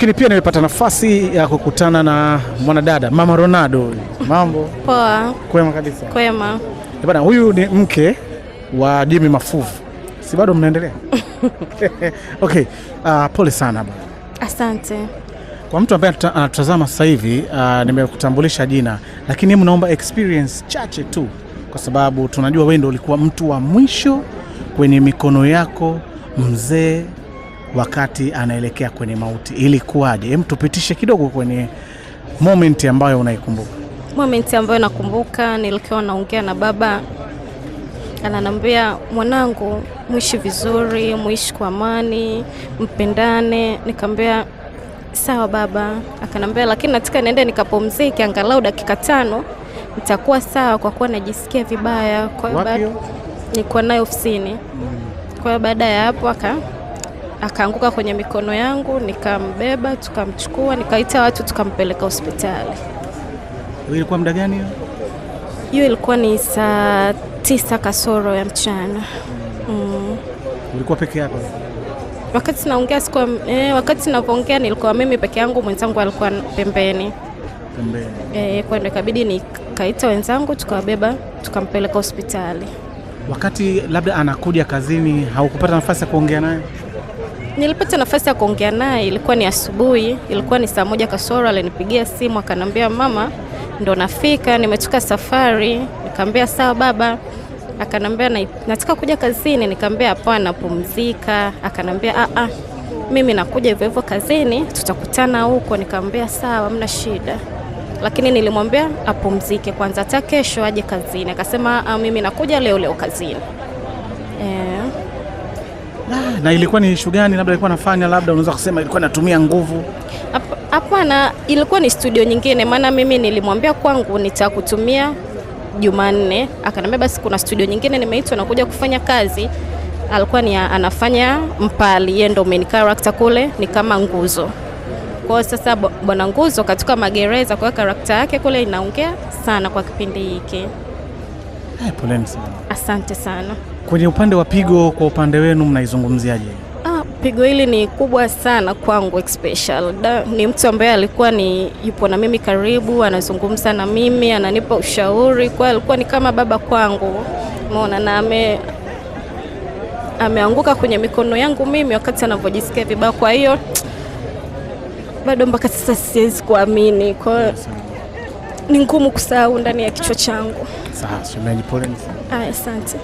Lakini pia nimepata nafasi ya kukutana na mwanadada Mama Ronaldo. Mambo poa? Kwema kabisa. Kwema. Bwana, huyu ni mke wa Jimmy Mafuvu. Si bado mnaendelea? Okay, pole sana bwana. Asante. Kwa mtu ambaye anatazama sasa hivi, nimekutambulisha jina, lakini naomba experience chache tu, kwa sababu tunajua wewe ndio ulikuwa mtu wa mwisho kwenye mikono yako mzee wakati anaelekea kwenye mauti. Ilikuwaje? Hem, tupitishe kidogo kwenye moment ambayo unaikumbuka. Moment ambayo nakumbuka nilikuwa naongea na baba, ananiambia mwanangu, muishi vizuri, muishi kwa amani, mpendane. Nikamwambia sawa baba. Akanambia lakini nataka niende nikapumzike angalau dakika 5, nitakuwa sawa kwa kuwa najisikia vibaya. Kwa hiyo nilikuwa naye ofisini. Kwa hiyo baada ya hapo akaanguka kwenye mikono yangu, nikambeba, tukamchukua, nikaita watu, tukampeleka hospitali. Ilikuwa muda gani hiyo? Hiyo ilikuwa ni saa 9 kasoro ya mchana. Ulikuwa peke yako? Wakati naongea wakati ninapoongea nilikuwa mimi peke yangu, mwenzangu alikuwa pembeni. Kwa hiyo ikabidi nikaita wenzangu, tukawabeba, tukampeleka hospitali. Wakati labda anakuja kazini, haukupata nafasi ya kuongea naye? Nilipata nafasi ya kuongea naye, ilikuwa ni asubuhi, ilikuwa ni saa 1 kasoro. Alinipigia simu akanambia mama, ndo nafika, nimetoka safari. Nikamwambia sawa baba. Akanambia nataka kuja kazini. Nikamwambia hapana, pumzika. Akanambia mimi nakuja hivyo hivyo kazini, tutakutana huko. Nikamwambia sawa, hamna shida. Lakini nilimwambia apumzike kwanza, hata kesho aje kazini. Akasema mimi nakuja leo kazini. Na ilikuwa ni issue gani labda alikuwa anafanya, labda unaweza kusema ilikuwa inatumia nguvu? Hapana, ilikuwa ni studio nyingine, maana mimi nilimwambia kwangu nitakutumia Jumanne. Akanambia basi kuna studio nyingine nimeitwa na kuja kufanya kazi. Alikuwa anafanya Mpali, yeye ndo main character kule, ni kama nguzo. Kwa sasa bwana nguzo katika magereza, kwa character yake kule inaongea sana kwa kipindi hiki. Poleni sana. Asante sana. Kwenye upande wa pigo, kwa upande wenu mnaizungumziaje? Pigo hili ni kubwa sana kwangu especially. Ni mtu ambaye alikuwa yupo na mimi karibu, anazungumza na mimi, ananipa ushauri, kwa alikuwa ni kama baba kwangu. Umeona, na ameanguka kwenye mikono yangu mimi wakati anapojisikia vibaya. Kwa hiyo bado mpaka sasa siwezi kuamini. Kwa ni ngumu kusahau ndani ya kichwa changu. Sawa, pole sana. Asante.